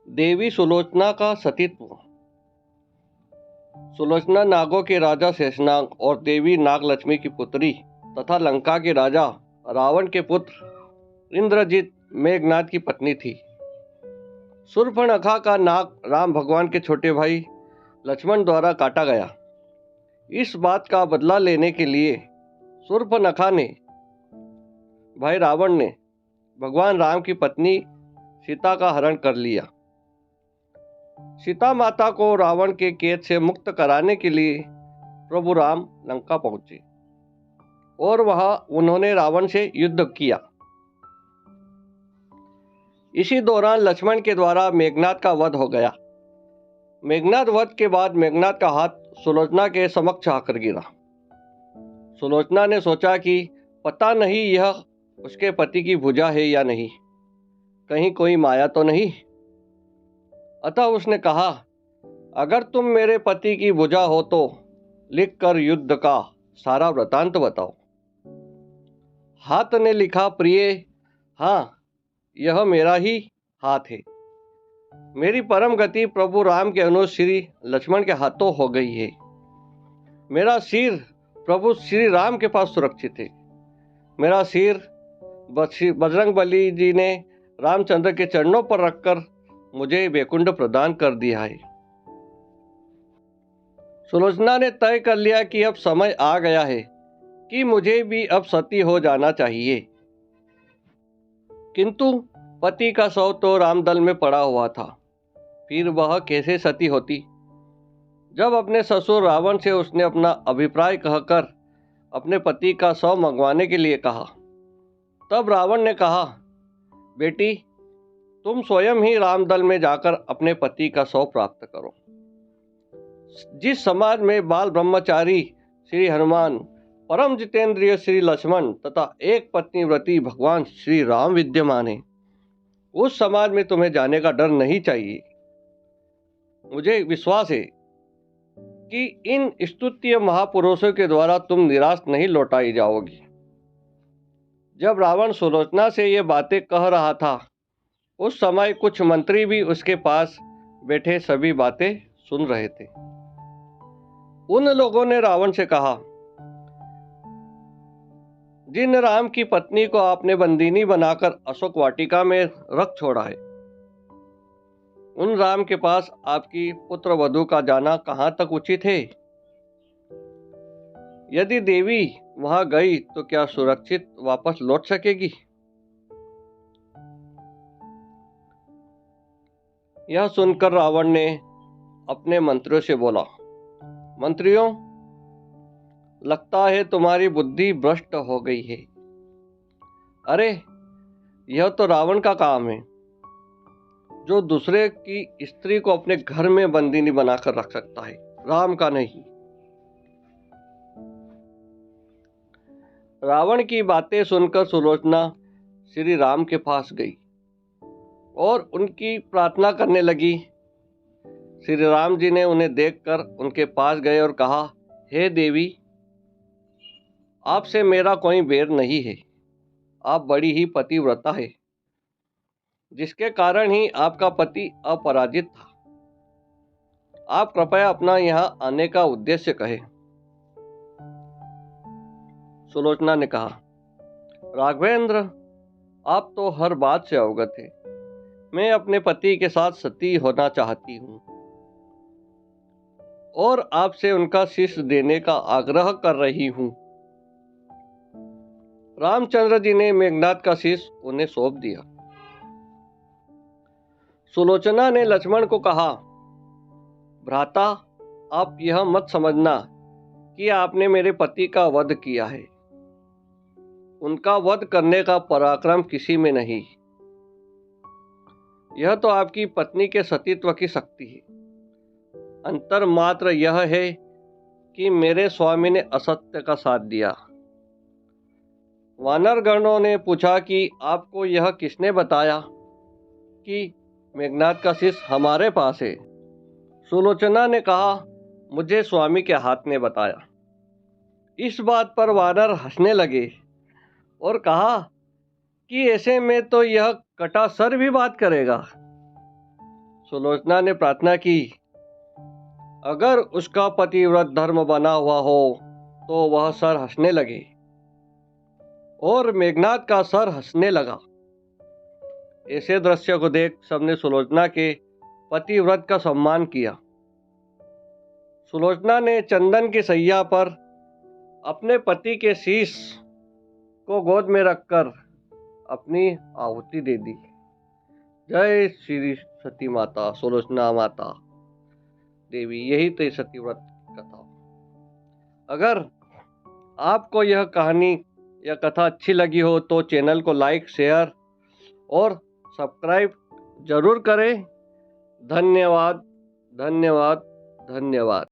देवी सुलोचना का सतीत्व। सुलोचना नागों के राजा शेषनाग और देवी नागलक्ष्मी की पुत्री तथा लंका के राजा रावण के पुत्र इंद्रजित मेघनाद की पत्नी थी। शूर्पणखा का नाग राम भगवान के छोटे भाई लक्ष्मण द्वारा काटा गया। इस बात का बदला लेने के लिए शूर्पणखा ने भाई रावण ने भगवान राम की पत्नी सीता का हरण कर लिया। सीता माता को रावण के कैद से मुक्त कराने के लिए प्रभु राम लंका पहुंचे और वहां उन्होंने रावण से युद्ध किया। इसी दौरान लक्ष्मण के द्वारा मेघनाद का वध हो गया। मेघनाद वध के बाद मेघनाद का हाथ सुलोचना के समक्ष आकर गिरा। सुलोचना ने सोचा कि पता नहीं यह उसके पति की भुजा है या नहीं, कहीं कोई माया तो नहीं। अतः उसने कहा, अगर तुम मेरे पति की भुजा हो तो लिखकर युद्ध का सारा वृतांत बताओ। हाथ ने लिखा, प्रिय, हाँ, यह मेरा ही हाथ है। मेरी परम गति प्रभु राम के अनुज श्री लक्ष्मण के हाथों हो गई है। मेरा सिर प्रभु श्री राम के पास सुरक्षित है। मेरा सिर बजरंग बली जी ने रामचंद्र के चरणों पर रखकर मुझे वैकुंठ प्रदान कर दिया है। सुलोचना ने तय कर लिया कि अब समय आ गया है कि मुझे भी अब सती हो जाना चाहिए। किंतु पति का शव तो रामदल में पड़ा हुआ था, फिर वह कैसे सती होती। जब अपने ससुर रावण से उसने अपना अभिप्राय कहकर अपने पति का शव मंगवाने के लिए कहा, तब रावण ने कहा, बेटी, तुम स्वयं ही रामदल में जाकर अपने पति का शव प्राप्त करो। जिस समाज में बाल ब्रह्मचारी श्री हनुमान, परम जितेंद्रिय श्री लक्ष्मण तथा एक पत्नी व्रती भगवान श्री राम विद्यमान है, उस समाज में तुम्हें जाने का डर नहीं चाहिए। मुझे विश्वास है कि इन स्तुत्य महापुरुषों के द्वारा तुम निराश नहीं लौटाई जाओगी। जब रावण सुलोचना से ये बातें कह रहा था, उस समय कुछ मंत्री भी उसके पास बैठे सभी बातें सुन रहे थे। उन लोगों ने रावण से कहा, जिन राम की पत्नी को आपने बंदीनी बनाकर अशोक वाटिका में रख छोड़ा है, उन राम के पास आपकी पुत्र वधू का जाना कहां तक उचित है? यदि देवी वहां गई तो क्या सुरक्षित वापस लौट सकेगी? यह सुनकर रावण ने अपने मंत्रियों से बोला, मंत्रियों, लगता है तुम्हारी बुद्धि भ्रष्ट हो गई है। अरे, यह तो रावण का काम है, जो दूसरे की स्त्री को अपने घर में बंदीनी बनाकर रख सकता है, राम का नहीं। रावण की बातें सुनकर सुलोचना श्री राम के पास गई और उनकी प्रार्थना करने लगी। श्री राम जी ने उन्हें देखकर उनके पास गए और कहा, हे देवी, आपसे मेरा कोई बैर नहीं है। आप बड़ी ही पतिव्रता है, जिसके कारण ही आपका पति अपराजित था। आप कृपया अपना यहाँ आने का उद्देश्य कहें। सुलोचना ने कहा, राघवेंद्र, आप तो हर बात से अवगत है। मैं अपने पति के साथ सती होना चाहती हूँ और आपसे उनका शीश देने का आग्रह कर रही हूँ। रामचंद्र जी ने मेघनाद का शीश उन्हें सौंप दिया। सुलोचना ने लक्ष्मण को कहा, भ्राता, आप यह मत समझना कि आपने मेरे पति का वध किया है। उनका वध करने का पराक्रम किसी में नहीं। यह तो आपकी पत्नी के सतीत्व की शक्ति है। अंतर मात्र यह है कि मेरे स्वामी ने असत्य का साथ दिया। वानर गणों ने पूछा कि आपको यह किसने बताया कि मेघनाद का शीश हमारे पास है? सुलोचना ने कहा, मुझे स्वामी के हाथ ने बताया। इस बात पर वानर हंसने लगे और कहा कि ऐसे में तो यह कटा सर भी बात करेगा। सुलोचना ने प्रार्थना की, अगर उसका पतिव्रत धर्म बना हुआ हो तो वह सर हंसने लगे। और मेघनाद का सर हंसने लगा। ऐसे दृश्य को देख सबने सुलोचना के पतिव्रत का सम्मान किया। सुलोचना ने चंदन की सैया पर अपने पति के शीश को गोद में रखकर अपनी आहुति दे दी। जय श्री सती माता, सुलोचना माता देवी। यही तो सतीव्रत की कथा। अगर आपको यह कहानी या कथा अच्छी लगी हो तो चैनल को लाइक, शेयर और सब्सक्राइब जरूर करें। धन्यवाद, धन्यवाद, धन्यवाद।